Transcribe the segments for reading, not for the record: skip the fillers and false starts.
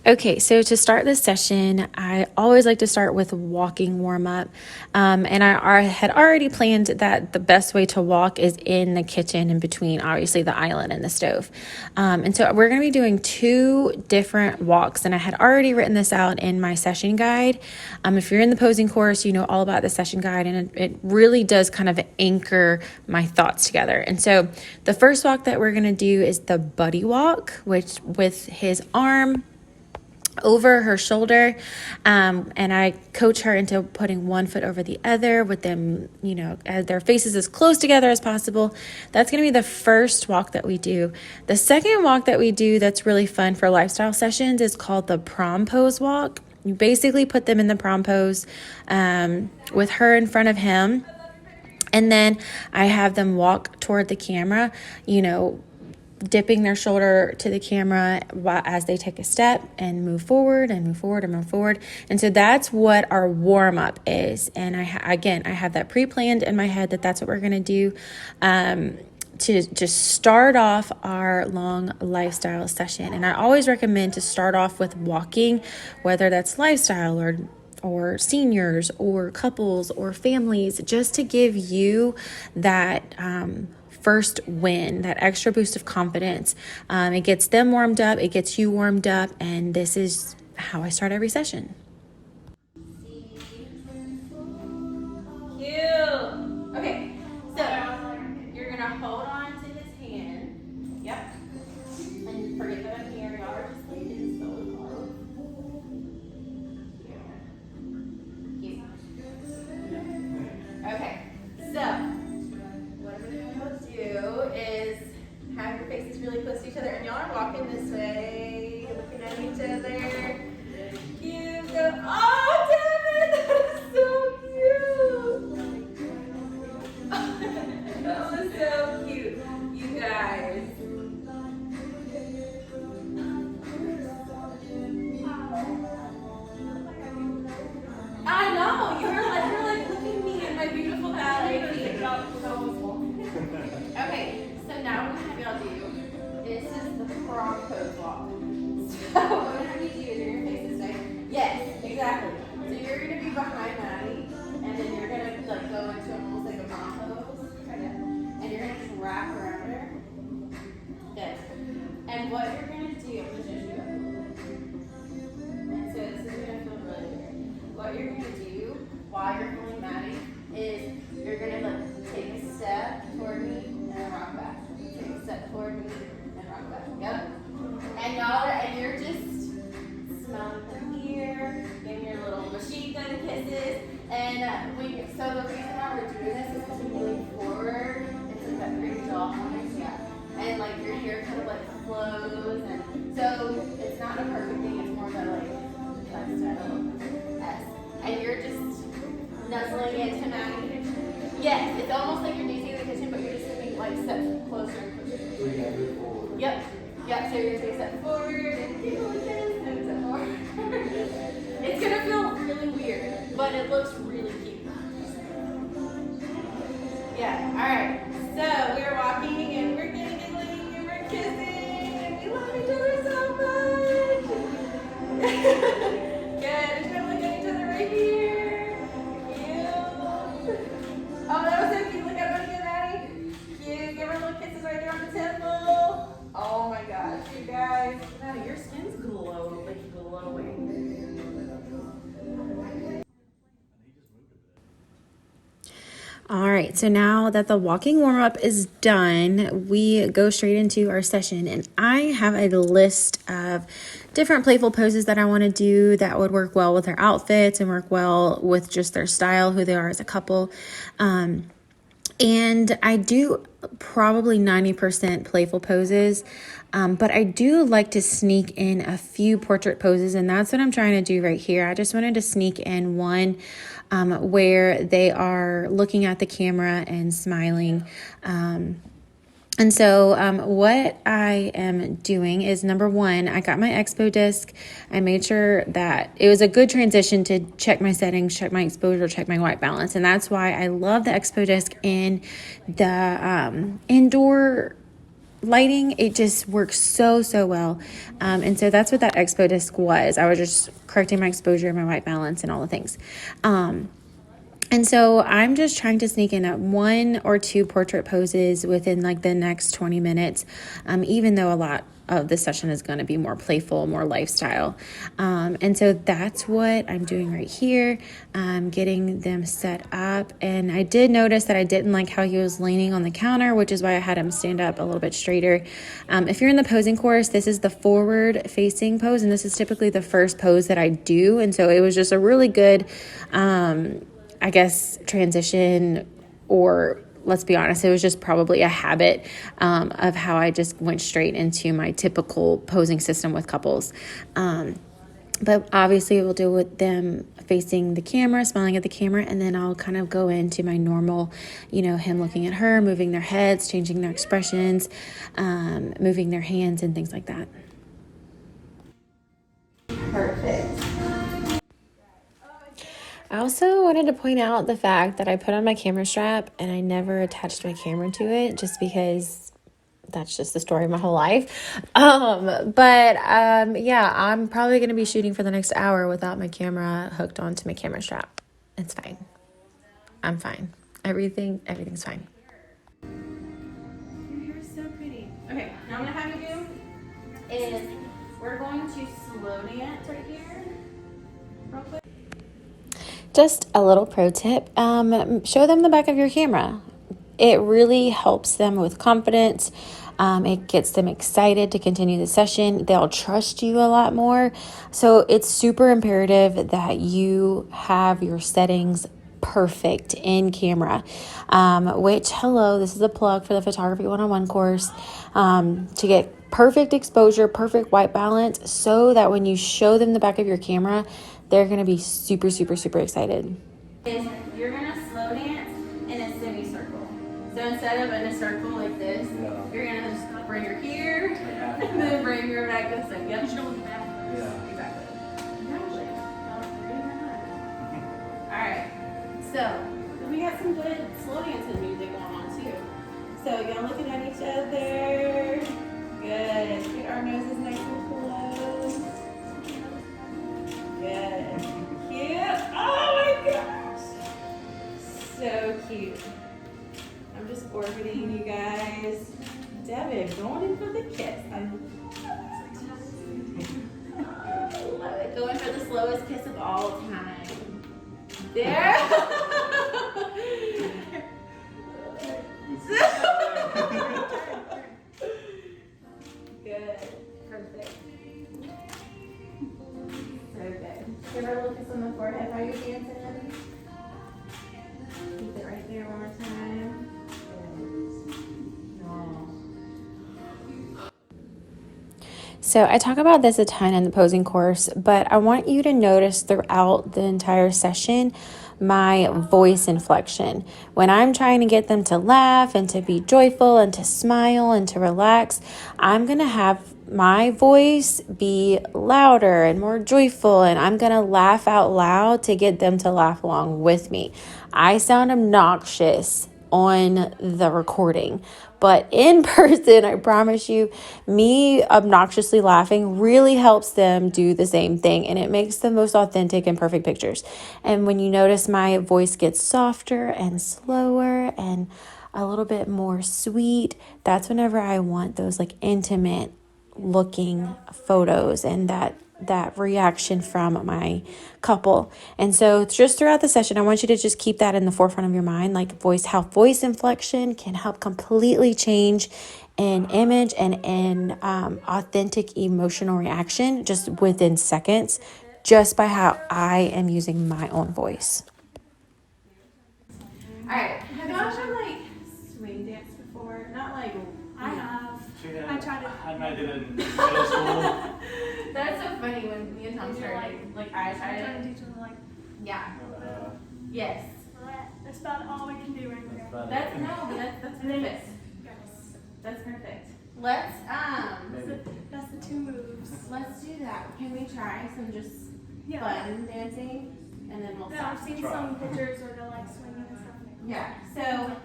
Okay, so to start this session, I always like to start with walking warm up. And I had already planned that the best way to walk is in the kitchen in between, obviously, the island and the stove. And so we're going to be doing two different walks. And I had already written this out in my session guide. If you're in the posing course, you know all about the session guide, and it really does kind of anchor my thoughts together. And so the first walk that we're going to do is the buddy walk, which with his arm over her shoulder, and I coach her into putting one foot over the other with them, as their faces as close together as possible. That's going to be the first walk that we do. The second walk that we do that's really fun for lifestyle sessions is called the prom pose walk. You basically put them in the prom pose with her in front of him, and then I have them walk toward the camera, dipping their shoulder to the camera as they take a step and move forward and move forward and move forward. And so that's what our warm up is. And I have that pre-planned in my head that's what we're going to do to just start off our long lifestyle session. And I always recommend to start off with walking, whether that's lifestyle or seniors or couples or families, just to give you that first win, that extra boost of confidence. It gets them warmed up, it gets you warmed up, and this is how I start every session. Cute. Okay, so you're gonna hold on to his hand. Yep. And forget that I'm here. Y'all are just leaning so close. Cute. Okay, so is have your faces really close to each other, and y'all are walking this way, looking at each other. Cute. Oh, damn it! That is so cute. That was so cute, you guys. I know you're like look at me and my beautiful ballet feet. Okay, so now what we're gonna do, this is the frog pose walk. So what we're gonna do is you're gonna face this way. Yes, exactly. So you're gonna be behind Maddie, and then you're gonna go into almost like a prom pose, kind of, and you're gonna just wrap around her. Good. And what you're gonna do, I'm gonna show you up. And so this is gonna feel really weird. What you're gonna do while you're holding Maddie is you're gonna take a step toward me and rock back. Take a step toward me and rock back. Yep. And you're just smelling from here, giving your little machine gun kisses. And so the reason why we're doing this is because when you lean forward, it's like that pretty jawline. Yeah. And your hair kind of flows, and so it's not a perfect thing. It's more of a lifestyle S. And you're just nuzzling into Maddie. Yes, it's almost like you're dancing in the kitchen, but you're just moving steps closer and closer. Yep. Yep. So you're gonna take a step forward and give a little kiss and a step forward. It's gonna feel really weird, but it looks really cute. Yeah. All right. So we're walking and we're getting giggling and we're kissing and we love each other so much. Good. Just gonna look at each other right here. Oh, that was so cute. Look at her again, Maddie. Cute. Give her little kisses right there on the temple. Oh my gosh, you guys. Maddie, your skin's glowing. All right, so now that the walking warm up is done, we go straight into our session. And I have a list of different playful poses that I want to do that would work well with their outfits and work well with just their style, who they are as a couple. And I do probably 90% playful poses, but I do like to sneak in a few portrait poses, and that's what I'm trying to do right here. I just wanted to sneak in one where they are looking at the camera and smiling. And so what I am doing is, number one, I got my expo disc. I made sure that it was a good transition to check my settings, check my exposure, check my white balance. And that's why I love the expo disc in the indoor lighting, it just works so well. And so that's what that expo disc was. I was just correcting my exposure, my white balance, and all the things. And so I'm just trying to sneak in at 1 or 2 portrait poses within like the next 20 minutes, even though a lot of the session is going to be more playful, more lifestyle. And so that's what I'm doing right here, getting them set up. And I did notice that I didn't like how he was leaning on the counter, which is why I had him stand up a little bit straighter. If you're in the posing course, this is the forward facing pose, and this is typically the first pose that I do. And so it was just a really good, I guess, transition, or let's be honest, it was just probably a habit of how I just went straight into my typical posing system with couples. But obviously we'll do with them facing the camera, smiling at the camera, and then I'll kind of go into my normal, him looking at her, moving their heads, changing their expressions, moving their hands and things like that. Perfect. I also wanted to point out the fact that I put on my camera strap and I never attached my camera to it, just because that's just the story of my whole life. Yeah, I'm probably going to be shooting for the next hour without my camera hooked onto my camera strap. It's fine. I'm fine. Everything's fine. Your hair's so pretty. Okay, now I'm gonna have you do is we're going to slow dance right here, real quick. Just a little pro tip, show them the back of your camera. It really helps them with confidence. It gets them excited to continue the session. They'll trust you a lot more. So it's super imperative that you have your settings perfect in camera, this is a plug for the Photography 101 course, to get perfect exposure, perfect white balance, so that when you show them the back of your camera, they're going to be super excited. You're going to slow dance in a semicircle. So instead of in a circle like this, you're going to just bring her here, and then bring her back this way. Yep. Yeah. Exactly. Alright. So, we got some good slow dancing music going on too. So, y'all looking at each other. Good. Get our noses nice and close. Good. Cute. Oh my gosh. So cute. I'm just orbiting you guys. Devin, going in for the kiss. I love it. Going for the slowest kiss of all time. There. Good. Perfect. So good. Give her a little kiss on the forehead while you're dancing. Keep it right there one more time. So I talk about this a ton in the posing course, but I want you to notice throughout the entire session my voice inflection. When I'm trying to get them to laugh and to be joyful and to smile and to relax, I'm going to have my voice be louder and more joyful, and I'm going to laugh out loud to get them to laugh along with me. I sound obnoxious on the recording, but in person, I promise you, me obnoxiously laughing really helps them do the same thing, and it makes the most authentic and perfect pictures. And when you notice my voice gets softer and slower and a little bit more sweet, that's whenever I want those like intimate looking photos and that reaction from my couple. And so it's just throughout the session, I want you to just keep that in the forefront of your mind, like how voice inflection can help completely change an image and an authentic emotional reaction just within seconds, just by how I am using my own voice. All right. Have y'all ever like swing dance before? Not like I have. I tried it. I did it in middle school. That's so funny when me and Tom started. Like I tried Trying it. to teach them like Yeah. Yes. that's about all we can do right there. That's perfect. That's perfect. Let's That's the 2 moves. let's do that. Can we try some just Yeah. fun dancing, and then we'll Yeah, I've stop. seen some pictures where they're like swinging and stuff. Yeah. So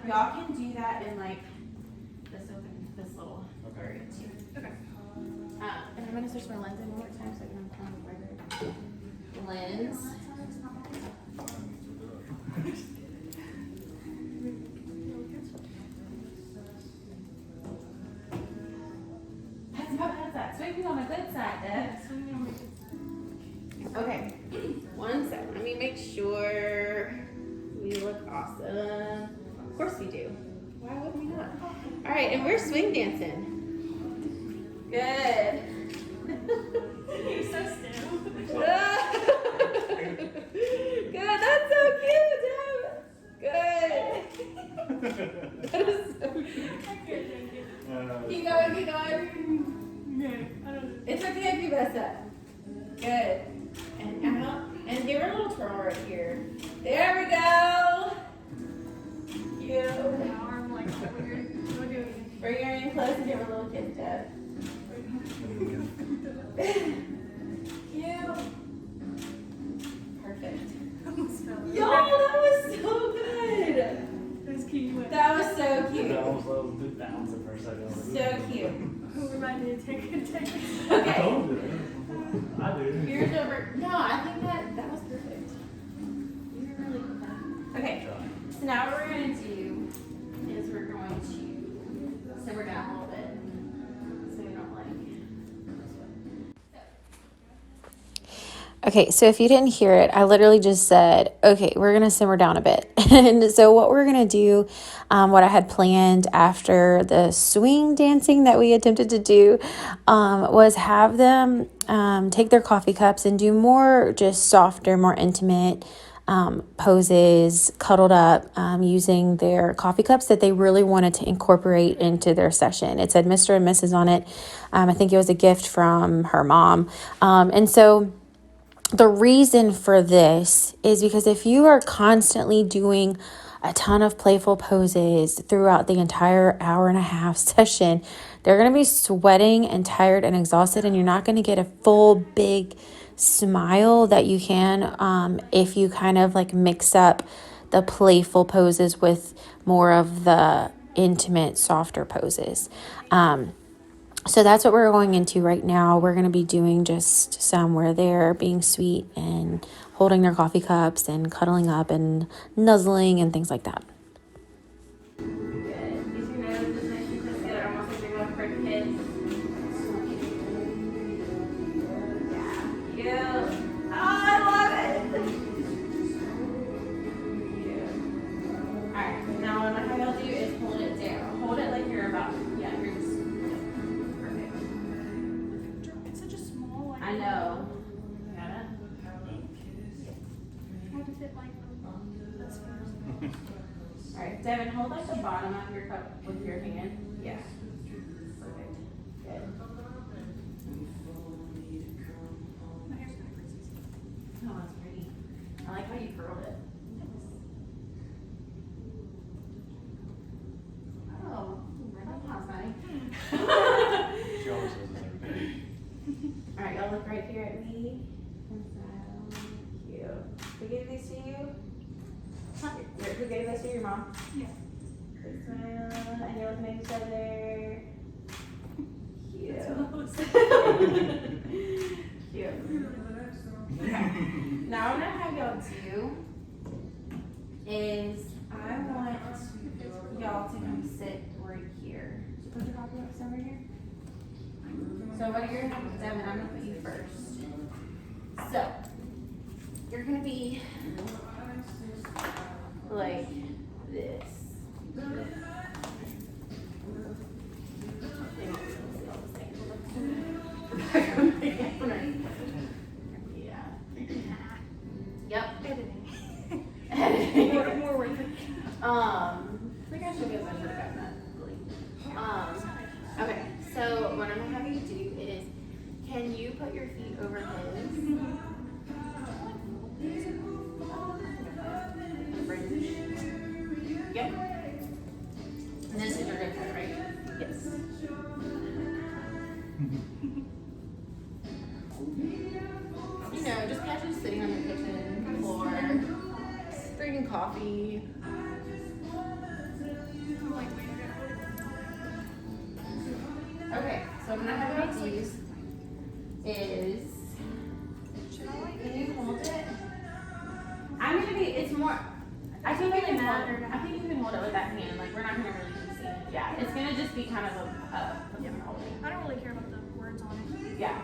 y'all can do that in like this little. gonna switch my lens in one more time so I can have a record. Lens. How's that? Swing me on the good side, Dad. Okay, one second. Let me make sure we look awesome. Of course we do. Why would we not? All right, and we're swing dancing. Good. You're so still. Good. That's so cute, Deb. Good. That is so cute. Keep going. Keep going. No, I don't know. It's okay if you mess up. Good. And out. And give her a little twirl right here. There we go. Cute. Now I'm like weird. We'll do it again. Bring her in close and give her a little kiss, Deb. Cute. Perfect. Almost fell. Y'all, that was so good. That was cute. That was so cute. I almost let it bounce at first. I So cute. Who reminded me to take a I Okay. told you. I do. Yours over. No, I think that was perfect. You were really good. Okay. So now what we're going to do is we're going to simmer down a little bit so we don't like. Okay, so if you didn't hear it, I literally just said, okay, we're going to simmer down a bit. And so what we're going to do, what I had planned after the swing dancing that we attempted to do, was have them take their coffee cups and do more just softer, more intimate poses, cuddled up, using their coffee cups that they really wanted to incorporate into their session. It said Mr. and Mrs. on it. I think it was a gift from her mom. And so the reason for this is because if you are constantly doing a ton of playful poses throughout the entire hour and a half session, they're going to be sweating and tired and exhausted, and you're not going to get a full big smile that you can if you kind of like mix up the playful poses with more of the intimate, softer poses. So that's what we're going into right now. We're going to be doing just some where they're being sweet and holding their coffee cups and cuddling up and nuzzling and things like that. Good. Use your nose just nice and close together, almost like you're going for a kiss. Yeah. Cute. Oh, I love it. Cute. Alright, now what I'm gonna have y'all do is hold it down. Hold it like you're about, yeah, you're just, perfect. It's such a small like. I know. Got it? I have to fit like this first. Alright, Devin, hold like the bottom of your cup with your hand. Yeah. Perfect. Good. My hair's kind of crazy. Oh, that's pretty. I like how you curled it. Oh, that's funny. She always says this every day. Alright, y'all look right here at me. And smile. Cute. Who gave these to you? Who gave this to your mom? Yeah. Big smile. And you're looking at each other. Cute. Cute. Okay. Now what I'm gonna have y'all do is I want y'all to come sit right here. Put your coffee cups over here. So what you're gonna have, Devin, I'm gonna put you first. So you're gonna be like this. Yeah. Yep. Editing. More work. I think I should have gotten that. Really. Okay, so what I'm gonna have you do is, can you put your feet over his? Yep. And this is your good foot, right? Yes. You know, just catch you sitting on your kitchen floor, drinking coffee. Okay, so I'm gonna have you these. is, Should I like can you hold it? I'm gonna be, it's more, I think I can hold it, I think you can hold it with that hand, like we're not gonna really be seeing it. Yeah, it's gonna just be kind of a holding. I don't really care about the words on it. Yeah.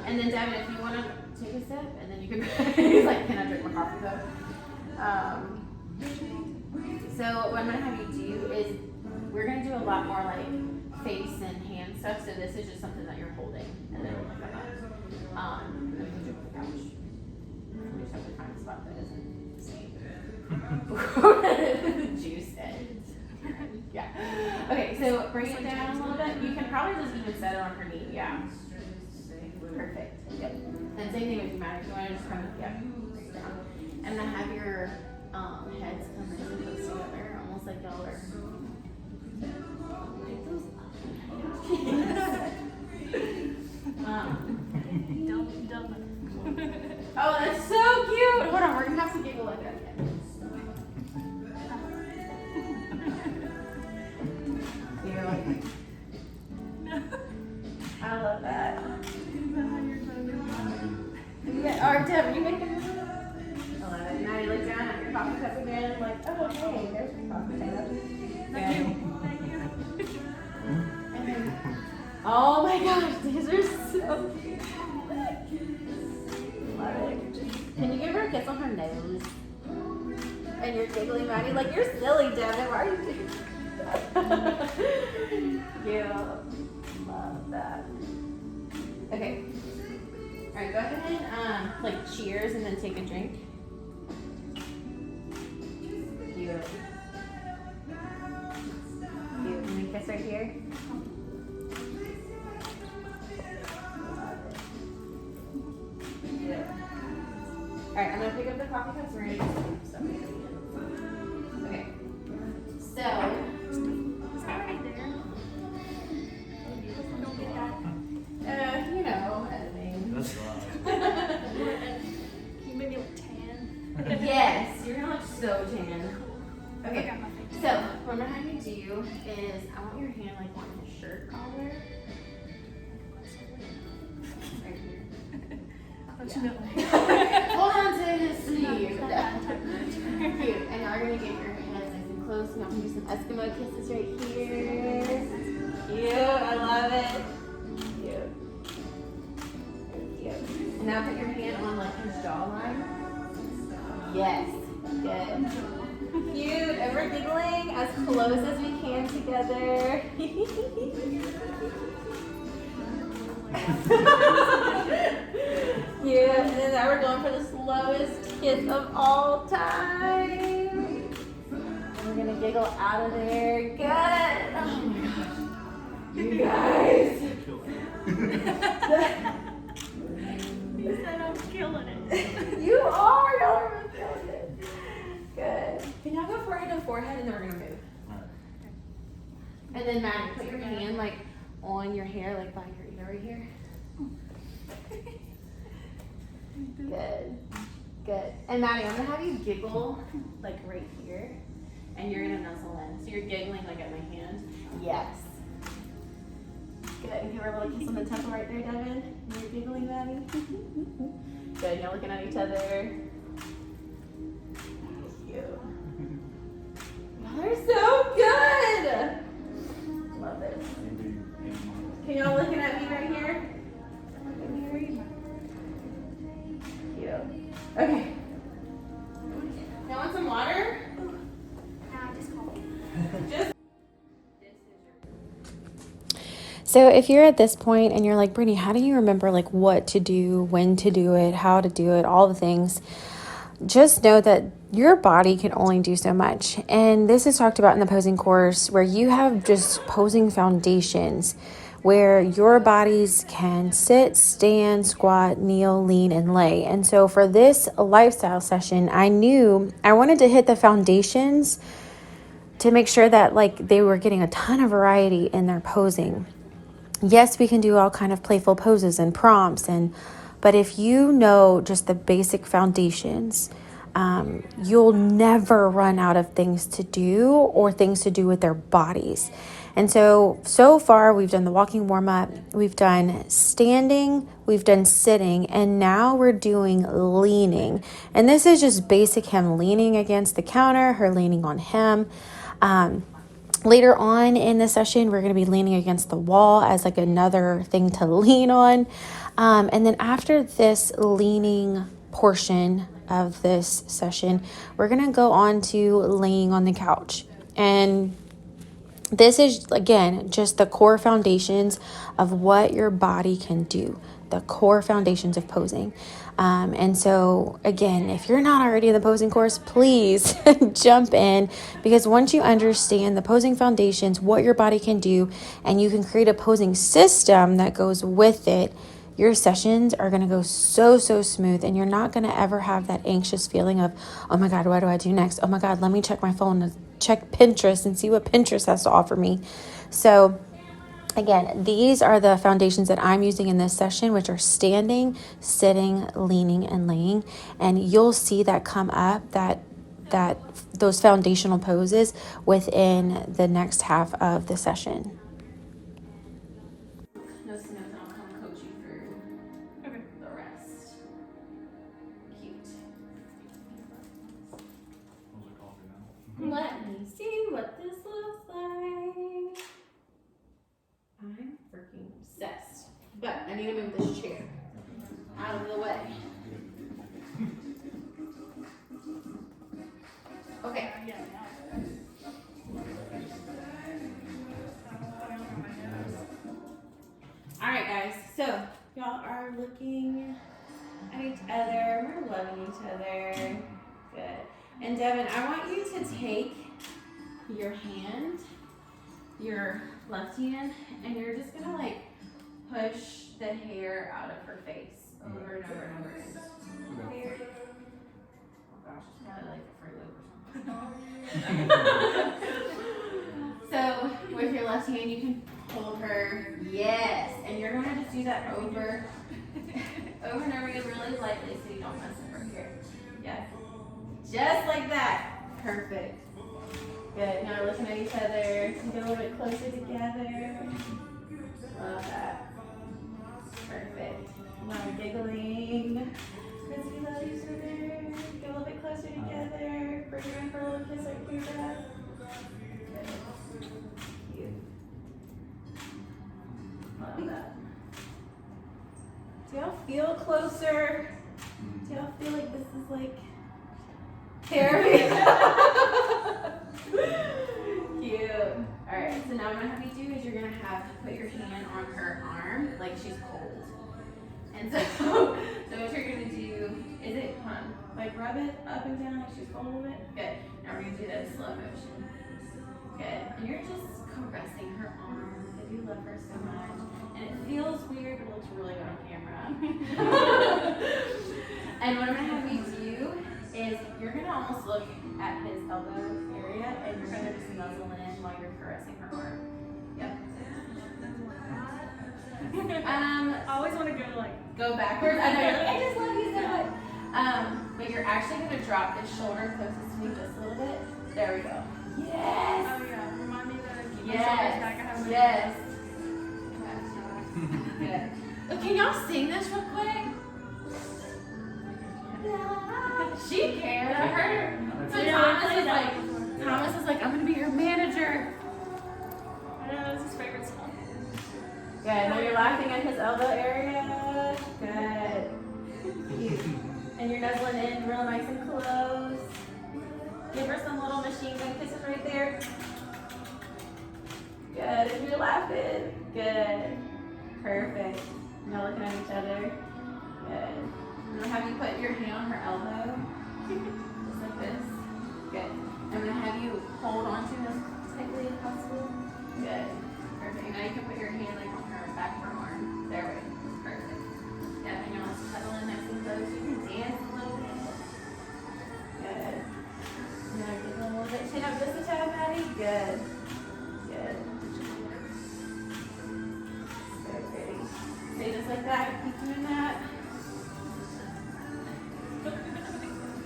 And then Devin, if you wanna take a sip, and then you can, he's like, can I drink my coffee though? So what I'm gonna have you do is, we're gonna do a lot more like face and hand stuff, so this is just something that you're holding, and then we'll look at that. And then put you on the couch. We just have to find a spot that isn't safe. Juice ends. Yeah. Okay, so bring it down a little bit. You can probably just even set it on her knee. Yeah. Perfect. Good. And same thing with you, Matt. If you want to just kind of, yeah, bring it down. And then have your heads come nice and close together, almost like y'all are. Like those. Dumb. Oh, that's so cute. Hold on, we're gonna have to giggle like that again. You're like, I love that. Yeah, or Deb, you make it. I love it. Now you look down at your coffee cup again, like, oh, hey, there's your coffee cup. Thank you. And then, oh my gosh, these are so cute. Love it. Can you give her a kiss on her nose? And you're giggling, Maddie, like, you're silly, Devin. Why are you doing that? Yeah. Love that. Okay. All right, go ahead and like cheers and then take a drink. Cute. Cute. Can we kiss right here? Yeah. All right, I'm gonna pick up the coffee cups. We're gonna do some stuff. Okay. So. Is that right there? Don't get that. You know, editing. That's right. You made me look tan. Yes, you're gonna look so tan. I Okay, got my face. so what I'm gonna have you do is I want your hand like on his shirt collar. Right here. I thought you meant like. Hold on to his sleeve. Cute. And now we're gonna get your hands nice and close. Now I'm gonna do some Eskimo kisses right here. Cute, I love it. Cute. Cute. And now put your hand on like his jawline. Yes. Good. Cute. And we're giggling as close as we can together. Cute. And then now we're going for the slowest kiss of all time. And we're gonna giggle out of there. Good. Oh my gosh. You guys. You said I'm killing it. You are. Y'all are really killing it. Good. Can y'all go forehead to forehead and then we're gonna move. And then Maddie, put your hand like on your hair, like by your ear right here. Good. Good. And Maddie, I'm gonna have you giggle like right here. And you're gonna nuzzle in. So you're giggling like at my hand. Yes. Good. And give her a little kiss on the temple right there, Devin. And you're giggling, Maddie. Good. You're looking at each other. Cute. Y'all are so good. Love it. Can y'all looking at me right here? Cute. Okay. Y'all want some water? Nah, just call me. Just. So if you're at this point and you're like, Brittany, how do you remember like what to do, when to do it, how to do it, all the things? Just know that your body can only do so much. And this is talked about in the posing course where you have just posing foundations where your bodies can sit, stand, squat, kneel, lean, and lay. And so for this lifestyle session, I knew I wanted to hit the foundations to make sure that like they were getting a ton of variety in their posing. Yes, we can do all kind of playful poses and prompts, but if you know just the basic foundations, you'll never run out of things to do or things to do with their bodies. And so far we've done the walking warm up, we've done standing, we've done sitting, and now we're doing leaning. And this is just basic him leaning against the counter, her leaning on him. Later on in the session, we're going to be leaning against the wall as like another thing to lean on. And then after this leaning portion of this session, we're going to go on to laying on the couch. And this is, again, just the core foundations of what your body can do, the core foundations of posing. And so, again, if you're not already in the posing course, please jump in, because once you understand the posing foundations, what your body can do, and you can create a posing system that goes with it, your sessions are going to go so smooth, and you're not going to ever have that anxious feeling of, oh my God, what do I do next? Oh my God, let me check my phone and check Pinterest and see what Pinterest has to offer me. So again, these are the foundations that I'm using in this session, which are standing, sitting, leaning, and laying. And you'll see that come up, that those foundational poses within the next half of the session. No Smith, and I'll come coach you through the rest. Cute. Those are coffee now. Let me see what this looks like. I'm freaking obsessed. But I need to move this chair out of the way. Okay. Alright guys, so y'all are looking at each other. We're loving each other. Good. And Devin, I want you to take your hand, your left hand, and you're just gonna like push the hair out of her face over and over and over again. Oh gosh, it's probably like a Fruit Loop or something. So with your left hand, you can hold her. Yes, and you're gonna just do that over and over again, really lightly, so you don't mess up her hair. Yes, just like that. Perfect. Good. Now we're looking at each other. Get a little bit closer together. Love that. Perfect. Now we're giggling. Because we love each other. Get a little bit closer together. Bring her in for a little kiss right here, Dad. Good. Cute. Love that. Do y'all feel closer? Do y'all feel like this is like therapy? Cute. Alright, so now what I'm gonna have you do is you're gonna have to put your hand on her arm like she's cold. And so what you're gonna do is like rub it up and down like she's cold a little bit. Good. Now we're gonna do that in slow motion. Good. And you're just caressing her arm because you love her so much. And it feels weird, but it looks really good on camera. And what I'm gonna have you do is you're gonna almost look at his elbow area and you're gonna just nuzzle in while you're caressing her arm. Yep. I always want to go backwards. I know you're like, I just love you so much. But you're actually gonna drop this shoulder closest to me just a little bit. There we go. Yes. Oh yeah, remind me that I keep my Yes. shoulders back. I have Yes. Good. Oh, can y'all sing this real quick? She can. I heard her. So Thomas is like, I'm gonna be your manager. I know, that's his favorite song. Good. Now you're laughing at his elbow area. Good. Cute. And you're nuzzling in real nice and close. Give her some little machine gun kisses right there. Good. And you're laughing. Good. Perfect. Now looking at each other. Good. I'm gonna have you put your hand on her elbow. Just like this. Good. I'm gonna have you hold on to this tightly as possible. Good. Perfect. Now you can put your hand like on her back of her arm. There we go. Perfect. Yeah, and you'll just cuddle in nice and close. You can dance a little bit. Good. Now give a little bit. Chin up just a tad, Maddie. Good. Good. Very pretty. Stay just like that. Keep doing that.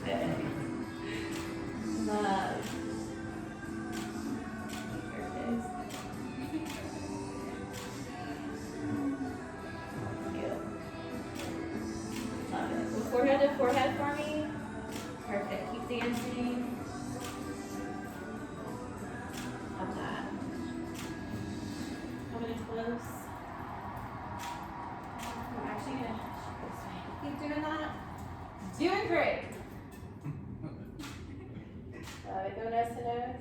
Good. Love. Perfect. forehead to forehead for me. Perfect. Keep dancing. Love that. Coming in close. I'm actually gonna keep doing that. Doing great. Go nose to nose.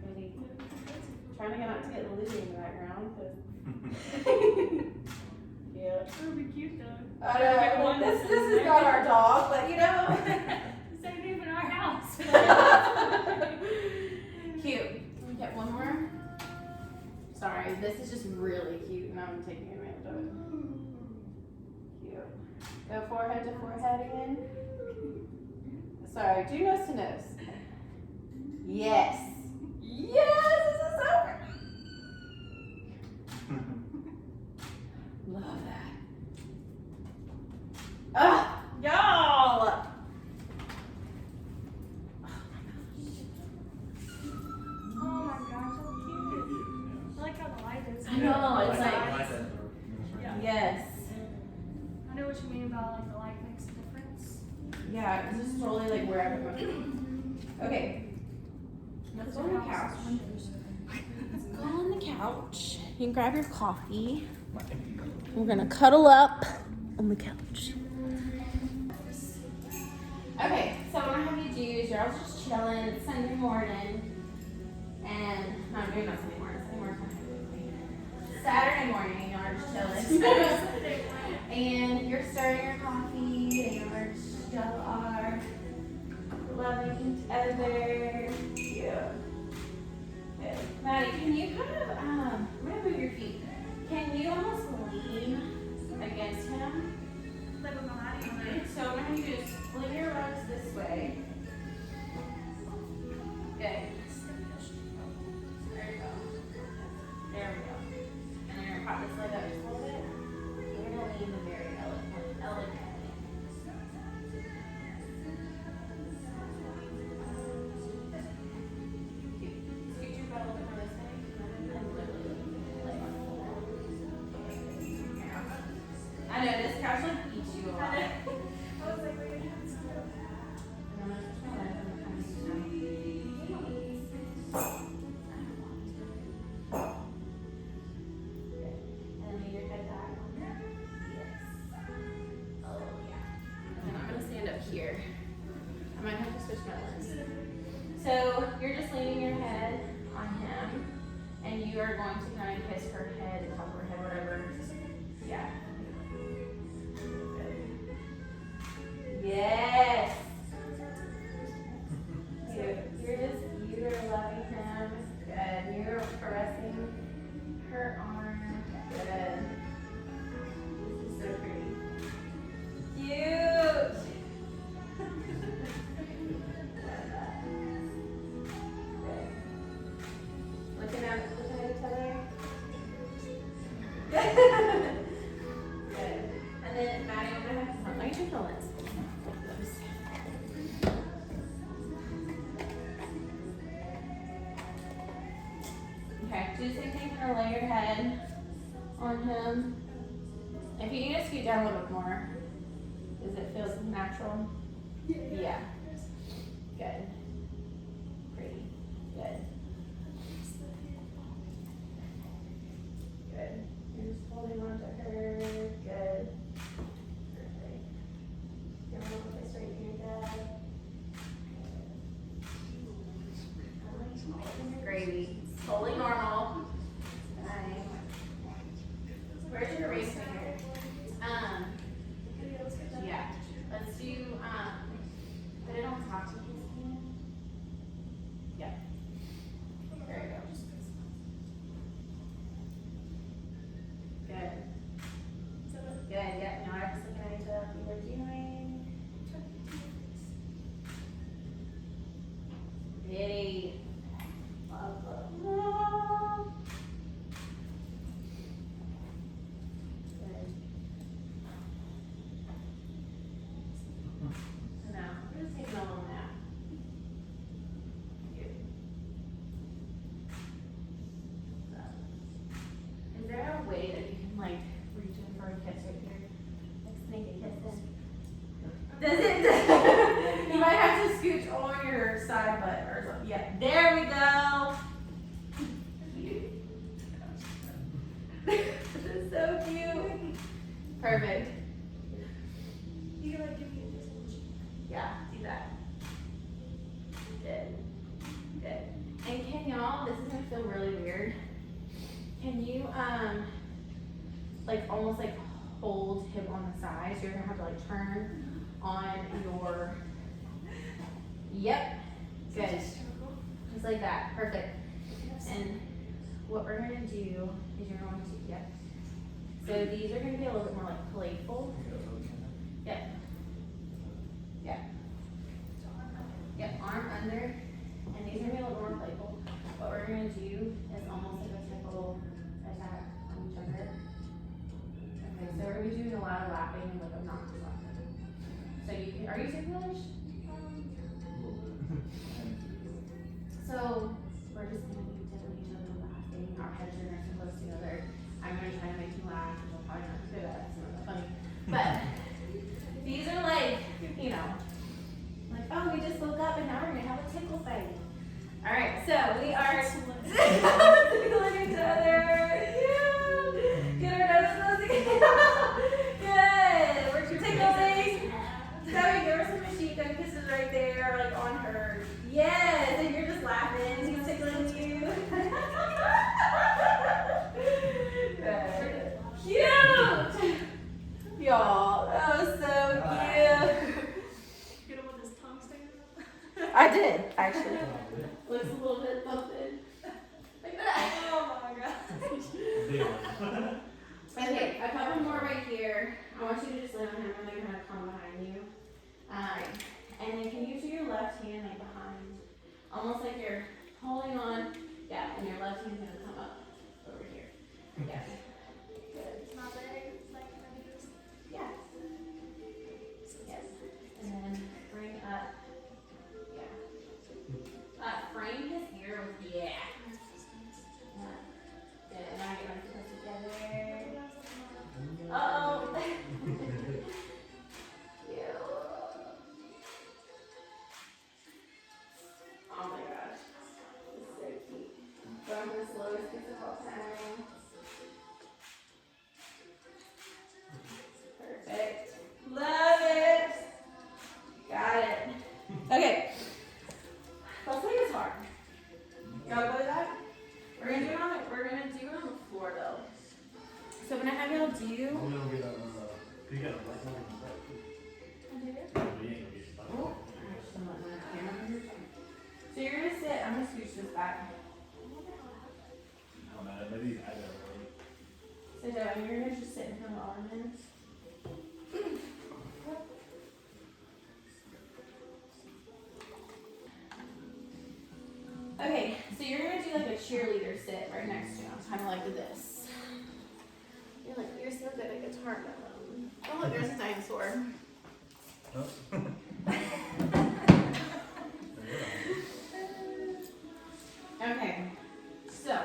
Maybe trying to get not to get Lily in the background. Yeah. That would be cute though. I know. Well, this is not our dog, but you know. Same name in our house. Cute. Let me get one more. Sorry, this is just really cute, and I'm taking advantage of it. Cute. Go forehead to forehead again. Sorry, do nose to nose. Yes. Yes, this is so pretty. Love that. Ah, y'all. Oh my gosh, how cute. I like how the light is. I know, it's like- Yeah. Yes. I know what you mean about like the light makes a difference. Yeah, this is totally like where I put my feet. Okay. Let's go on the couch. Let's go on the couch. You can grab your coffee. We're gonna cuddle up on the couch. Okay, so what I have you do is you're all just chilling. It's Sunday morning. And no, maybe not Sunday morning. Sunday morning. Saturday morning, y'all are just chilling. And you're stirring your coffee, and y'all are loving each other. Yeah. Good. Maddie, can you kind of, I'm gonna move your feet. Can you almost lean against him? Like with my body on it. So what I'm gonna do is fling your legs this way. Good. There you go. There we go. And then you're gonna pop this leg up just a little bit. You're gonna lean the very elegantly. Scoot your butt a little bit more this way. And literally lay on the floor. I know, this couch like eats you a lot. I was like, we're gonna have some. And I'm gonna switch my legs and I'm gonna come down. You don't need these. I don't want to. Good. And then lay your head back. Yes. Oh, yeah. And then I'm gonna stand up here. I might have to switch my legs. So you're just leaning your head on him, and you are going to kind of kiss her head, top of her head, whatever. Yeah. Good. Yes. You're loving him. Good. You're caressing her arm. Good. This is so pretty. Cute. Love that. Good. Looking at each other. Good. And then Maddie, I'm gonna have to let me take the lens. Okay, do the same thing. You're gonna lay your head on him. If you need to scoot down a little bit more, does it feel natural? Yeah. Good. Pretty. Good. Good. You're just holding on to her. Good. Perfect. You're a little bit straight here, Dad. Gravy. Totally normal. Nice. Where's your erase finger? Yeah. Let's do, put it on top of his hand. Yeah. There you go. Good. Good, yeah. Now I'm just looking at each other. What are you doing? Yay. Love, love, love. Good. So now, we're just taking a little nap. Good. So, is there a way that you can like reach in for a kiss right here? Like snake is so cute. Perfect. You like give me this one. Yeah, do that. Good. Good. And can y'all, this is gonna feel really weird. Can you like almost like hold him on the side, so you're gonna have to like turn on your, yep, good. Just like that, perfect. And what we're gonna do is you're going to, yep. So these are gonna be a little bit more like playful. Yep. Yep. Yep, arm under. And these are gonna be a little more playful. What we're gonna do is almost like a typical attack on each other. Okay, so we're gonna be doing a lot of lapping and like obnoxious laughing. So you can, are you taking English? So we're just gonna be tickling each other laughing. Our heads are nice and close together. I'm gonna try to make you laugh, which will probably not do that. It's not funny. But these are like, you know, like, oh, we just woke up and now we're gonna have a tickle fight. All right, so we are tickling each other. Yeah. Get our noses together. Good. We're tickling. So give her some machine gun kisses right there, like on her. Yes, and you're just laughing and he's tickling you. Good. Cute. Y'all, that was so cute. Get him with his tongue sticking out. I did, actually. Looks a little bit bumping. Like that. Oh my gosh. Okay, a couple more right here. I want you to just lay on him and they're gonna come behind you. And then can you use your left hand like behind, almost like you're holding on, yeah, and your left hand's gonna come up over here. Yeah. Good. My leg, like, can I do this? Yeah. Yes. And then bring up, yeah. Frame his ear with, yeah. Good, and now get my toes together. Uh-oh. Cute. Oh my gosh. This is so cute. Going for the slowest kiss of all time. Perfect. Love it. Got it. Okay. Let's make this hard. Y'all go with that? We're gonna do it on the floor though. So when I have y'all do, You got a light on the back. I did it. You ain't gonna get stuck. oh, so you're gonna sit, I'm gonna scooch this back. I don't know, maybe I gotta wait. Sit down, you're gonna just sit in front of all of them. Okay, so you're gonna do like a cheerleader sit right next to him, kind of like this. You're like, you're so good at guitar mellow. Oh look, there's a dinosaur. Okay, so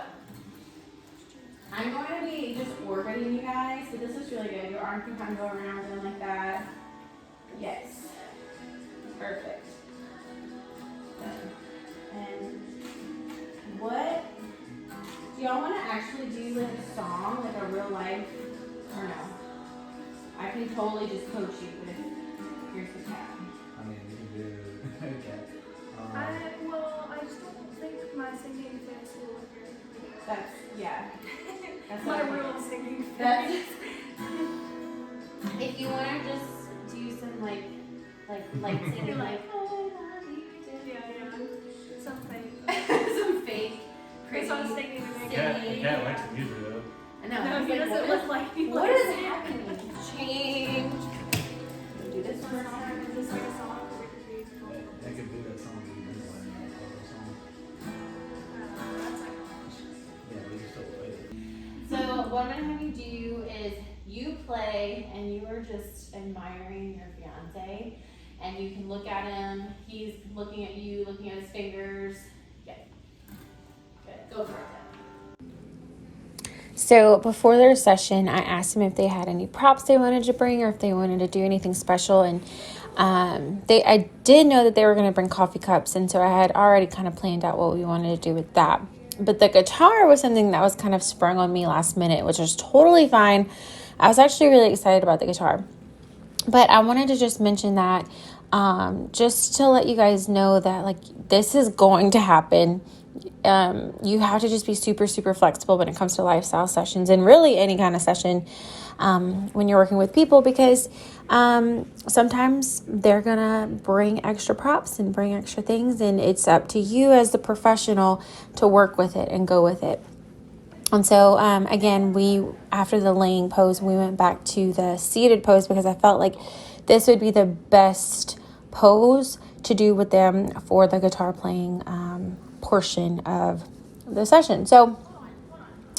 I'm going to be just orbiting you guys. So this is really good. Your arm can kind of go around and like that. Yes, perfect. Good. And what do y'all want to actually do like a song, like a real life, or no? I can totally just coach you with here's the cat. I mean, you can do okay. I just don't think my singing fans will agree. That's yeah. That's My not- real singing That's fans. if you want to just do some like singing like oh, I love you. Yeah. Something. some fake Chris, crazy I was thinking to make singing. The cat likes the music though. I know. No, I was he like, doesn't look like he what likes is it. happening? Change. Do this one. Is this like a song that we could use? That could be that song that you've been playing, that other song. That's like Yeah, we can still play it. So what I'm going to have you do is you play and you are just admiring your fiance and you can look at him, he's looking at you, looking at his fingers. Good. Good. Go for it. So before their session, I asked them if they had any props they wanted to bring or if they wanted to do anything special. And I did know that they were going to bring coffee cups, and so I had already kind of planned out what we wanted to do with that. But the guitar was something that was kind of sprung on me last minute, which was totally fine. I was actually really excited about the guitar. But I wanted to just mention that just to let you guys know that like this is going to happen. You have to just be super, super flexible when it comes to lifestyle sessions and really any kind of session when you're working with people, because sometimes they're going to bring extra props and bring extra things, and it's up to you as the professional to work with it and go with it. And so, again, after the laying pose, we went back to the seated pose because I felt like this would be the best pose to do with them for the guitar playing portion of the session. So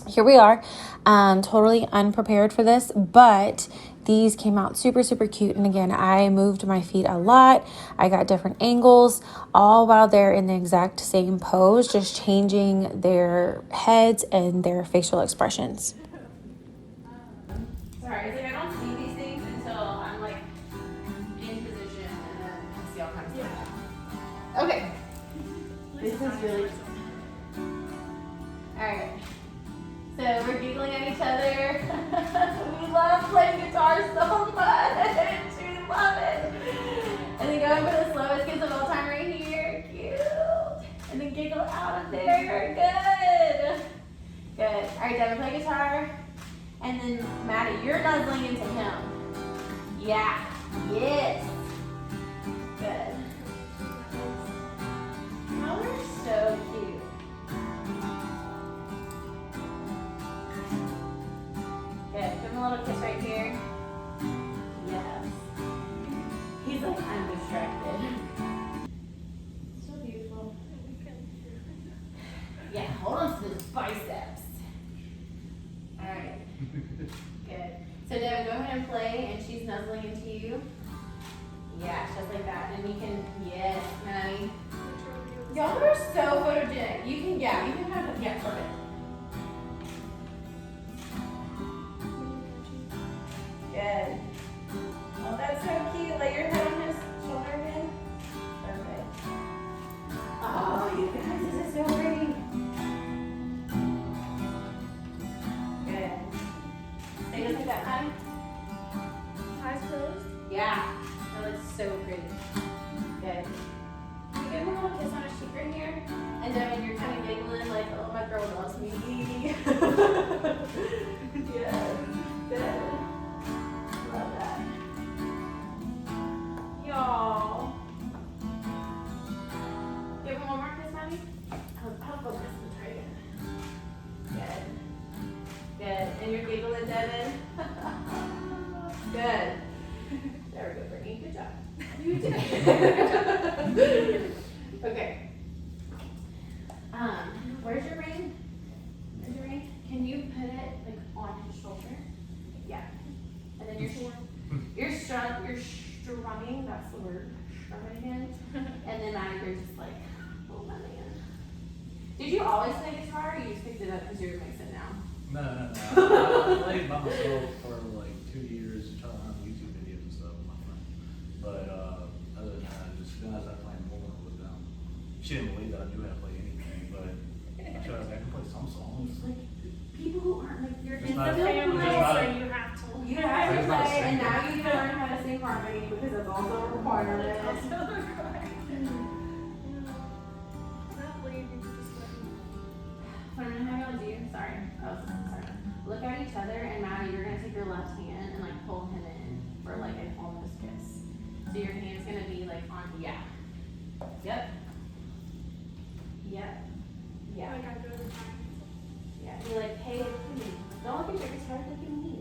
here we are, totally unprepared for this, but these came out super, super cute. And again, I moved my feet a lot. I got different angles, all while they're in the exact same pose, just changing their heads and their facial expressions. Sorry, it's like I don't see these things until I'm like in position and then I see all kinds of stuff. Okay. This is really alright. So we're giggling at each other. We love playing guitar so much. We love it. And then going for the slowest kiss of all time right here. Cute. And then giggle out of there. Good. Good. Alright, Devin, play guitar. And then Maddie, you're nuzzling into him. Yeah. Yes. Good. Oh, they're so cute. Good. Give him a little kiss right here. Yes. He's like, I'm distracted. So beautiful. Yeah, hold on to those biceps. Alright. Good. So Devin, go ahead and play, and she's nuzzling into you. Yeah, just like that. And you can, yes, Maddie. Y'all are so photogenic. You can have, yeah, perfect. Good. Oh, that's so cute. Lay your head on his shoulder again. Perfect. Oh, you guys, this is so pretty. Good. Stay just like that, honey. Eyes closed. Yeah. That looks so pretty. Good. Can you give him a little kiss on his cheek right here? And then you're kind of giggling like, oh, my girl loves me. Yes. Good. Love that. Y'all. Give him one more kiss, honey. I'll focus and try again. Good. Good. And you're giggling, Devin. Good. There we go, Brittany. Good job. You did. Okay. Where's your ring? Where's your ring? Can you put it like on his shoulder? Yeah. And then you're strumming, that's the word, strumming him. And then you're just like, oh my man. Did you always play guitar, or you just picked it up because you're mixing now? No. I played by myself for like 2 years, trying to learn YouTube videos and stuff with my friend. But other than that, then I started playing more with them. She didn't believe that I knew how to play anything, but I tried. I can play some songs. Like people who aren't like you're It's in not- the it's family, not- So you have to. you have to It's not play, and singing. now you need to learn how to sing harmony because it's also a requirement. What I'm gonna have y'all do, sorry. Look at each other, and Maddie, you're gonna take your left hand and like pull him in for like an almost kiss. So your hand's gonna be like on, yeah. Yep. Yep. Yeah. Like I go to the Yeah. You're like, hey, look at me. Don't look at your guitar, look at me.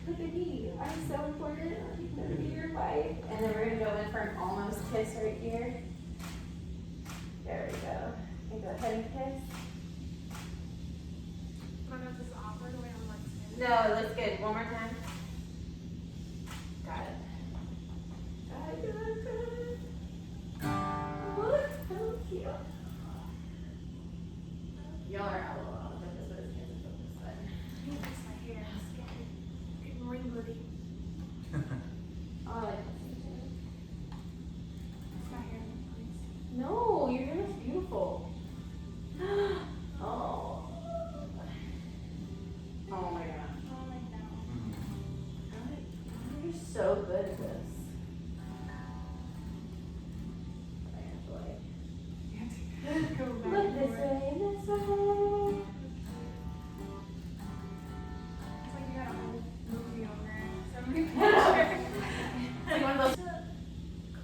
Look at me. I'm so important. I'm gonna be your wife. And then we're gonna go in for an almost kiss right here. There we go. And go ahead and kiss. I know this is awkward the way I'm like saying. No, that's good. One more time. Got it. Good. Look, so cute. Y'all are out a lot of this, but it's good to focus, but. I think that's my hair. It's getting wrinkly. Oh, It's my hair, please. no, your hair is beautiful. Oh. so good at this. Go back Look and this forth. way, this way. It's like you got a whole movie on there. So many pictures. It's like one of those.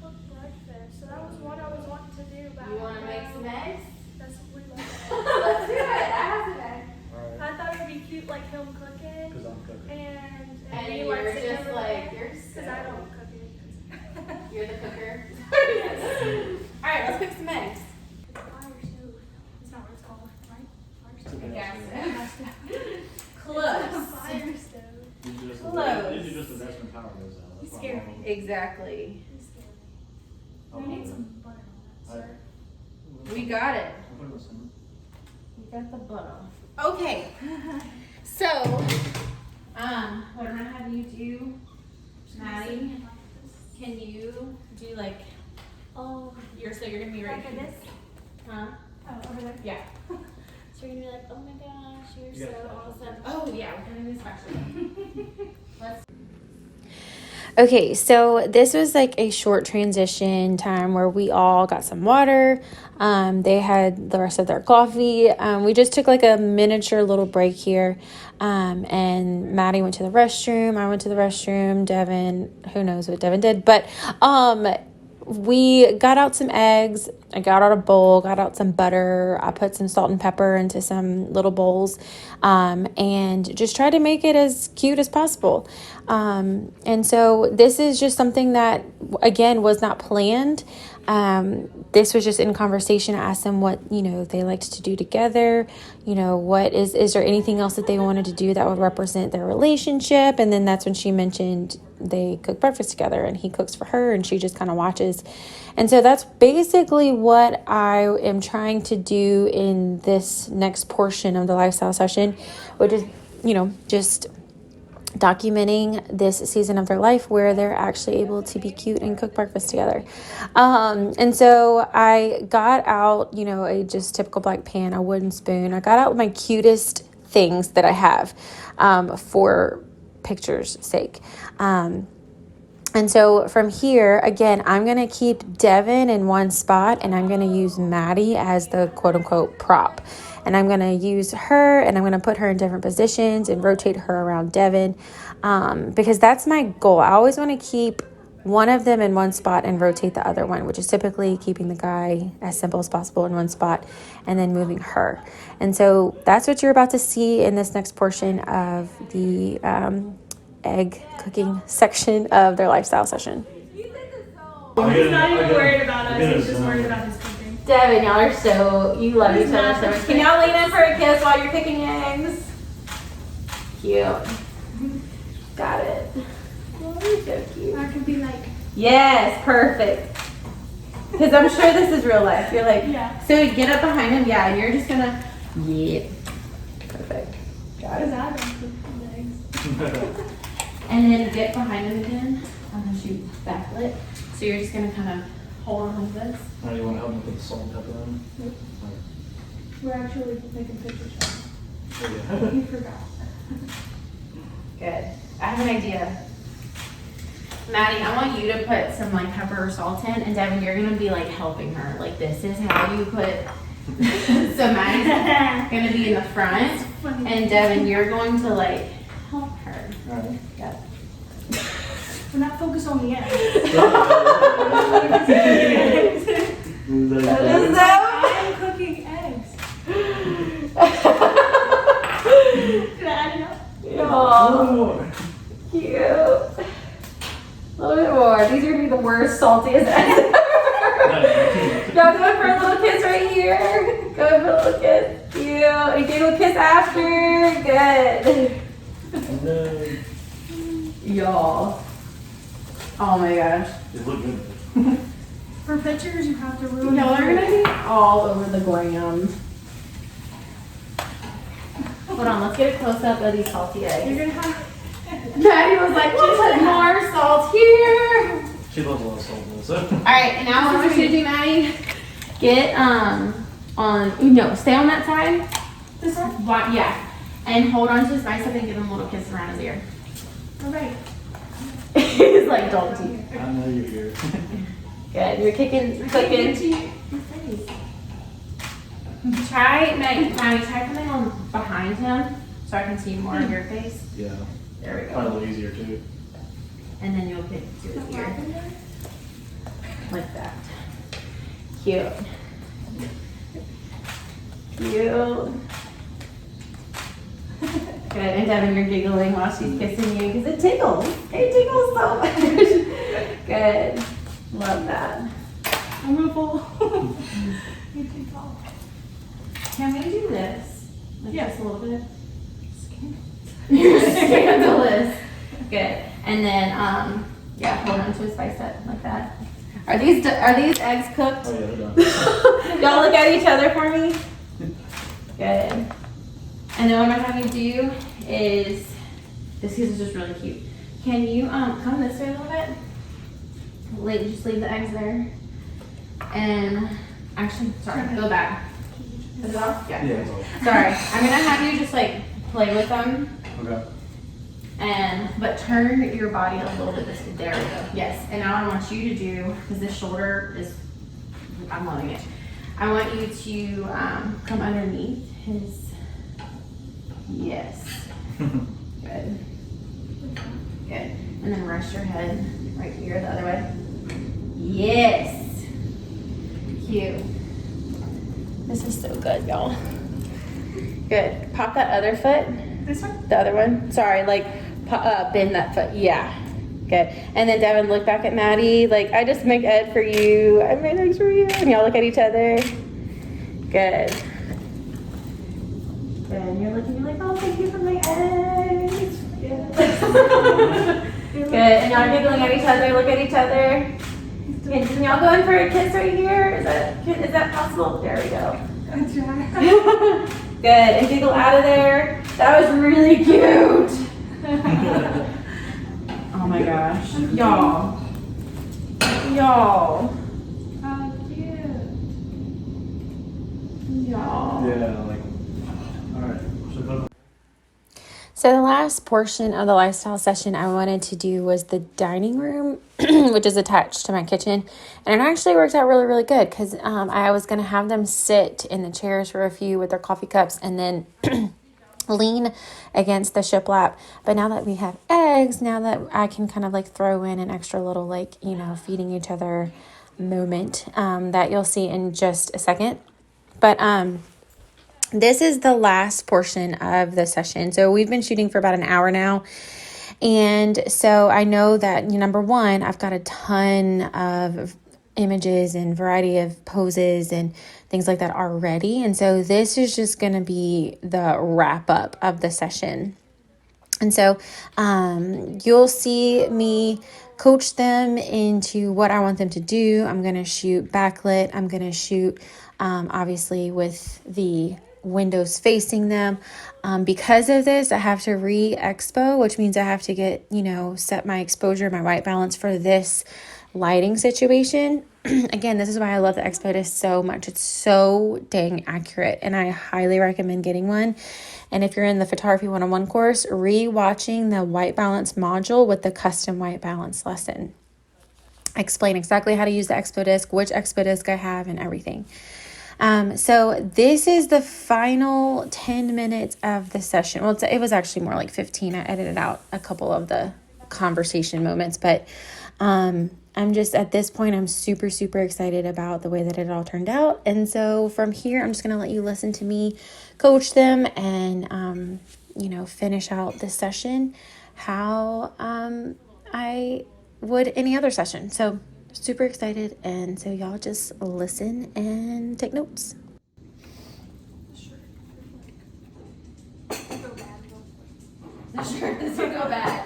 Cook breakfast. So that was what I was wanting to do. But You want to make some eggs? That's what we Let's do it. I have some eggs. Alright. I thought it'd be cute, like him cooking, Cause I'm cooking. and And me, you're like, sitting just over like, there. you're Because I so. don't cook it. You're the cooker. Alright, let's cook some eggs. Fire stove. That's not what it's called, right? Fire It's a stove. gas Gas stove. Close. Fire stove. Usually just Close. usually just the Dutchman power goes out. That's You why scared I'm- me. Exactly. You scared me. I'll I put need it- some butter on that, sir. We got it. I'll put it in the center. We got the butter. Okay. So, what I'm gonna have you do, Maddie, can you do like, Oh, so you're gonna be right like here. this? Huh? Oh, over there. Yeah. So you're gonna be like, oh my gosh, you're You got so a spatula. awesome. Oh yeah, we're gonna do spatula. Let's. Okay, so this was like a short transition time where we all got some water. They had the rest of their coffee. We just took like a miniature little break here. And Maddie went to the restroom. I went to the restroom. Devin, who knows what Devin did, but we got out some eggs. I got out a bowl, got out some butter. I put some salt and pepper into some little bowls, and just tried to make it as cute as possible. And so this is just something that, again, was not planned. This was just in conversation. I asked them what, they liked to do together. What is there anything else that they wanted to do that would represent their relationship? And then that's when she mentioned they cook breakfast together, and he cooks for her and she just kind of watches. And so that's basically what I am trying to do in this next portion of the lifestyle session, which is, just documenting this season of their life where they're actually able to be cute and cook breakfast together. And so I got out, a just typical black pan, a wooden spoon. I got out my cutest things that I have for pictures' sake. And so from here, again, I'm going to keep Devin in one spot, and I'm going to use Maddie as the quote-unquote prop. And I'm going to use her, and I'm going to put her in different positions and rotate her around Devin, because that's my goal. I always want to keep one of them in one spot and rotate the other one, which is typically keeping the guy as simple as possible in one spot and then moving her. And so that's what you're about to see in this next portion of the egg cooking section of their lifestyle session. He's not even worried about us. He's just worried about his cooking. Devin, y'all are so, you love He's each other not so much. Can y'all lean in for a kiss while you're cooking eggs? Cute. Got it. Oh, you're so cute. I could be like, Yes, perfect. Because I'm sure this is real life. You're like, yeah. so get up behind him, yeah, and you're just gonna, yeah. Perfect. Got Because it. I don't cook the eggs. And then get behind him again. I'm gonna shoot backlit. So you're just gonna kind of hold on like this. Now you want to help me put the salt and pepper in? We're actually making pictures. Oh, yeah. You forgot. Good. I have an idea. Maddie, I want you to put some like pepper or salt in, and Devin, you're gonna be like helping her. Like this is how you put. So Maddie's gonna be in the front, Funny. and Devin, you're going to like help her. Alright. Yep. We're not focused on the eggs. I'm cooking eggs. Can I add it up? Oh, cute. A little bit more. These are gonna be the worst, saltiest eggs ever. Y'all going for a little kiss right here? Going for a little kiss. Cute. And give a kiss after. Good. No. Y'all. Oh my gosh. It looked good. For pictures, you have to ruin Y'all it. are gonna be all over the gram. Hold on, let's get a close up of these salty eggs. You're gonna have. Maddie was like, we'll put more salt here. She loves a lot of salt though, so. Alright, and now what I want you to do, Maddie, get stay on that side. This side? Why, yeah. And hold on to his bicep and give him a little kiss around his ear. Alright. He's He's like, don't teeth. I know you're here. Good. You're kicking, clicking. Try, Maddie, try coming on behind him so I can see more of your face. Yeah. There we go. Probably a little easier too. And then you'll kick to his ear. Like that. Cute. Cute. Good. And Devin, you're giggling while she's kissing you because it tickles. It tickles so much. Good. Love that. I'm gonna fall. You can fall. Can we do this? Like Yeah. just a little bit? You're scandalous. Good. And then, yeah, hold on to his bicep like that. Are these eggs cooked? Oh yeah, they're done. Y'all look at each other for me. Good. And then what I'm gonna have you do is, this is just really cute. Can you come this way a little bit? Just leave the eggs there. And actually, sorry, go back. Is it off? Yeah, it's all. Sorry, I'm gonna have you just like play with them. Okay. But turn your body a little bit this way. There we go. Yes. And now I want you to do, because this shoulder is, I'm loving it. I want you to come underneath his, yes. Good. Good. And then rest your head right here the other way. Yes. Cute. This is so good, y'all. Good. Pop that other foot. This one? The other one. Sorry, like bend that foot. Yeah. Good. And then Devin, look back at Maddie. Like, I just make Ed for you. I made eggs for you. And y'all look at each other. Good. Good. And you're looking, you're like, oh, thank you for my eggs. Good. Good. And y'all giggling at each other. Look at each other. Okay, can y'all go in for a kiss right here? Is that possible? There we go. I'm trying. Good. And giggle out of there. That was really cute. Oh my gosh. Y'all. Y'all. How cute. Y'all. Yeah, like. All right. So go. So the last portion of the lifestyle session I wanted to do was the dining room, which is attached to my kitchen. And it actually worked out really, really good because I was going to have them sit in the chairs for a few with their coffee cups and then lean against the shiplap. But now that we have eggs, now that I can kind of like throw in an extra little like, feeding each other moment that you'll see in just a second. But this is the last portion of the session. So we've been shooting for about an hour now. And so I know that, number one, I've got a ton of images and variety of poses and things like that already. And so this is just going to be the wrap up of the session. And so you'll see me coach them into what I want them to do. I'm going to shoot backlit. I'm going to shoot obviously with the windows facing them. Because of this, I have to re-expo, which means I have to get, set my exposure, my white balance for this lighting situation. Again, this is why I love the expo disc so much. It's so dang accurate, and I highly recommend getting one. And if you're in the Photography 101 course, re-watching the white balance module with the custom white balance lesson. I explain exactly how to use the expo disc, which expo disc I have, and everything. So this is the final 10 minutes of the session. Well, it was actually more like 15. I edited out a couple of the conversation moments, but, I'm just at this point, I'm super, super excited about the way that it all turned out. And so from here, I'm just going to let you listen to me coach them and, finish out this session how, I would any other session. So super excited. And so y'all just listen and take notes. The shirt is gonna go bad.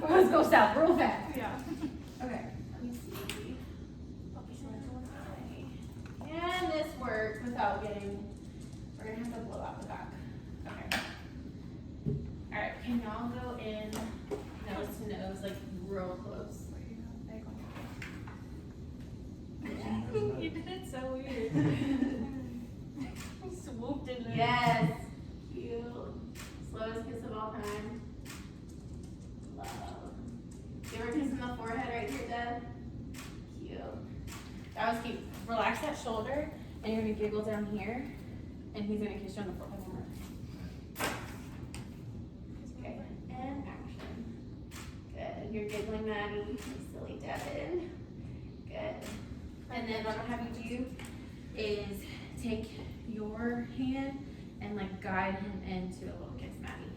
Let's go south real fast. Yeah. Okay, let me see. Can this work without getting, we're gonna have to blow out the back. Okay. All right, can y'all go in nose to nose, like real close? You did it so weird. Swooped in there. Yes. Cute. Slowest kiss of all time. Love. Give her a kiss on the forehead relax that shoulder, and you're gonna giggle down here, and he's gonna kiss you on the forehead. Okay, and action. Good. You're giggling, Maddie. You silly Devin. Good. And then what I'll have you do is take your hand and like guide him into a little kiss, Maddie.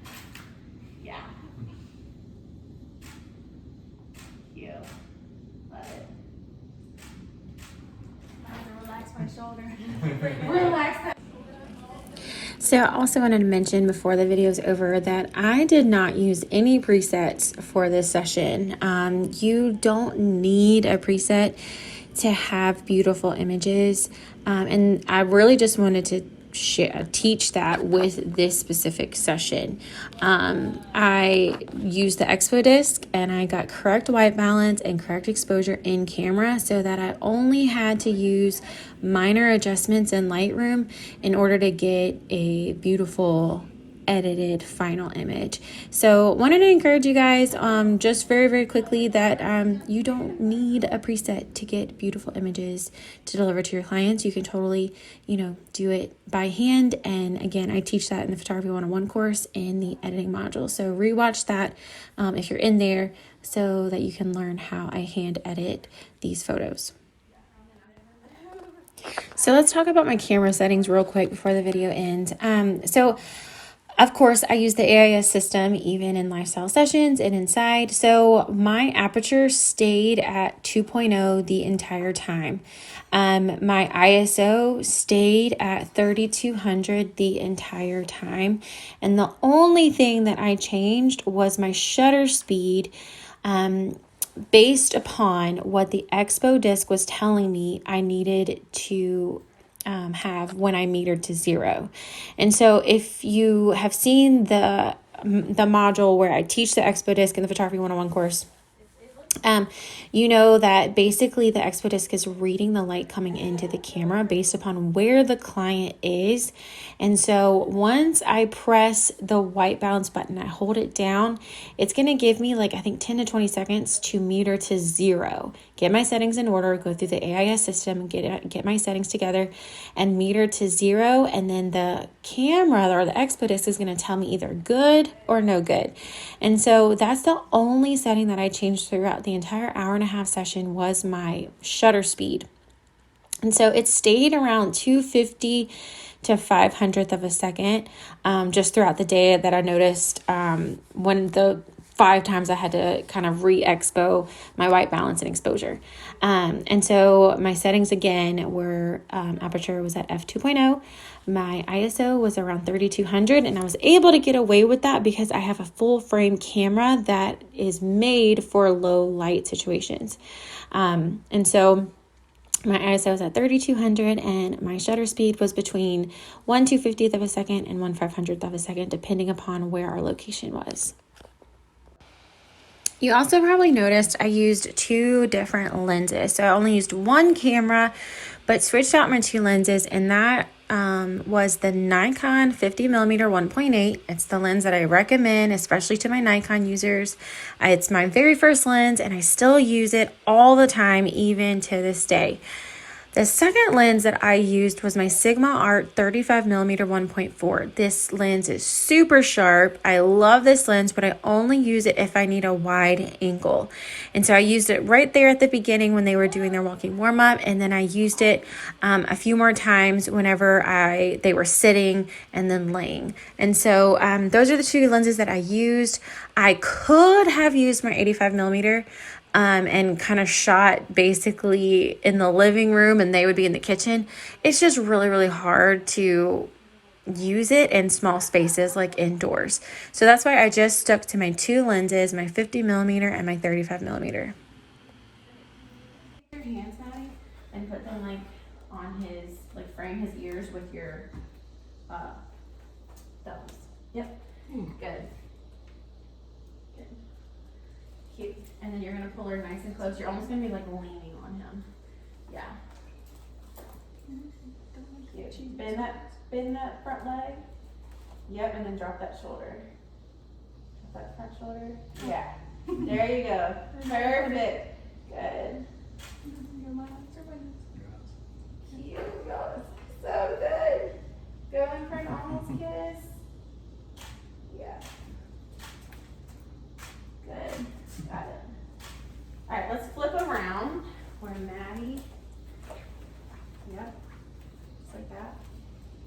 Yeah. Cute. Love it. I have to relax my shoulder. Relax that. So I also wanted to mention before the video is over that I did not use any presets for this session. You don't need a preset to have beautiful images. And I really just wanted to teach that with this specific session. I used the expo disc and I got correct white balance and correct exposure in camera so that I only had to use minor adjustments in Lightroom in order to get a beautiful edited final image. So wanted to encourage you guys just very quickly that you don't need a preset to get beautiful images to deliver to your clients. You can totally do it by hand, and again, I teach that in the Photography 101 course in the editing module, so rewatch that if you're in there so that you can learn how I hand edit these photos. So let's talk about my camera settings real quick before the video ends. Of course, I use the AIS system even in lifestyle sessions and inside. So my aperture stayed at 2.0 the entire time. My ISO stayed at 3200 the entire time. And the only thing that I changed was my shutter speed based upon what the expo disc was telling me I needed to have when I metered to 0. And so if you have seen the module where I teach the expo disc in the Photography 101 course, you know that basically the expo disc is reading the light coming into the camera based upon where the client is. And so once I press the white balance button, I hold it down, it's going to give me I think 10 to 20 seconds to meter to 0, get my settings in order, go through the AIS system, get my settings together and meter to 0. And then the camera or the expo disc is going to tell me either good or no good. And so that's the only setting that I changed throughout the entire hour and a half session was my shutter speed. And so it stayed around 250 to 500th of a second just throughout the day that I noticed when the 5 times I had to kind of re-expo my white balance and exposure. And so my settings again were aperture was at f2.0. My ISO was around 3200, and I was able to get away with that because I have a full frame camera that is made for low light situations. And so my ISO was at 3200 and my shutter speed was between 1/250th of a second and 1/500th of a second, depending upon where our location was. You also probably noticed I used 2 different lenses. So I only used one camera, but switched out my 2 lenses, and that was the Nikon 50mm 1.8. It's the lens that I recommend, especially to my Nikon users. It's my very first lens, and I still use it all the time, even to this day. The second lens that I used was my Sigma Art 35mm 1.4. This lens is super sharp. I love this lens, but I only use it if I need a wide angle. And so I used it right there at the beginning when they were doing their walking warm-up, and then I used it a few more times whenever they were sitting and then laying. And so those are the 2 lenses that I used. I could have used my 85mm and kind of shot basically in the living room and they would be in the kitchen. It's just really hard to use it in small spaces like indoors. So that's why I just stuck to my 2 lenses, my 50mm and my 35mm. Your hands, Maddie, and put them on his frame his ears with your thumbs. Yep. Good. Cute. And then you're going to pull her nice and close. You're almost going to be leaning on him. Yeah. Cute. Bend that front leg. Yep, and then drop that shoulder. Drop that front shoulder. Yeah. There you go. Perfect. Good. God, so good. Going for an almost kiss. Yeah. Good. Got it. All right, let's flip around. Where Maddie. Yep. Just like that.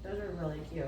Those are really cute.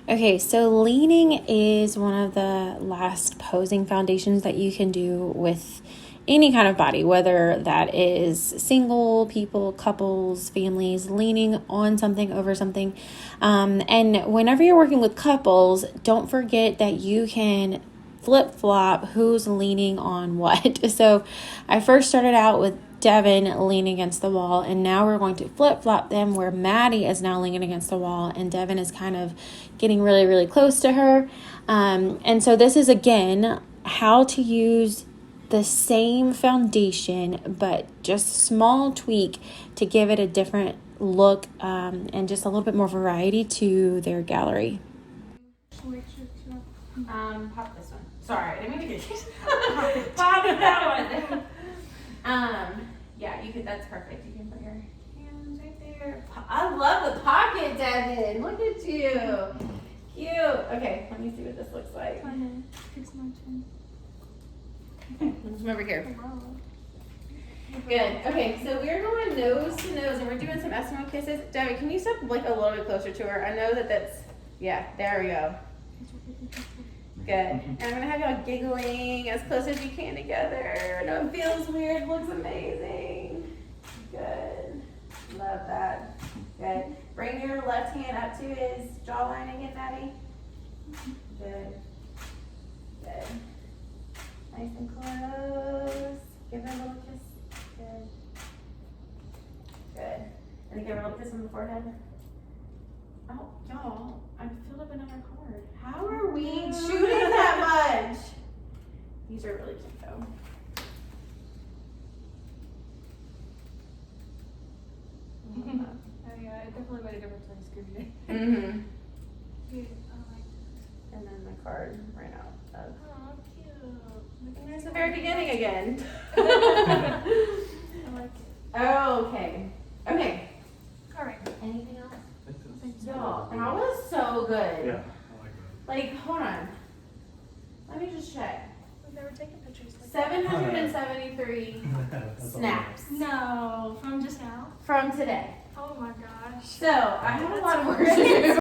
Okay, so leaning is one of the last posing foundations that you can do with any kind of body, whether that is single people, couples, families, leaning on something over something. And whenever you're working with couples, don't forget that you can flip-flop who's leaning on what. So I first started out with Devin leaning against the wall, and now we're going to flip-flop them where Maddie is now leaning against the wall and Devin is kind of getting really, really close to her. And so this is, again, how to use the same foundation, but just small tweak to give it a different look and just a little bit more variety to their gallery. Pop this one. Sorry, I didn't mean to get you. Pop that one. Yeah, you could. That's perfect. You can put your hands right there. I love the pocket, Devin. Look at you. Cute. Okay, let me see what this looks like. Okay, let's come over here. Good. Okay, so we're going nose to nose, and we're doing some Eskimo kisses. Devin, can you step like a little bit closer to her? I know that's. Yeah, there we go. Good. And I'm gonna have y'all giggling as close as you can together. No, it feels weird. Looks amazing. Good. Love that. Good. Bring your left hand up to his jawline again, Maddie. Good. Good. Nice and close. Give her a little kiss. Good. Good. And then give her a little kiss on the forehead. Oh, y'all, I filled up another card. How are we shooting that much? These are really cute though. Oh yeah, it definitely made a difference when you scooted it. Mm-hmm. Cute. I like that. And then the card ran out of. Oh, cute. And there's the very beginning again. I like it. Okay. Okay. All right. Anything else? Thank you. Y'all, that was so good. Yeah, I like that. Like, hold on. Let me just check. They were taking pictures. 773 That's all. snaps No, from just now. from today. Oh my gosh. So I have a lot of work to do.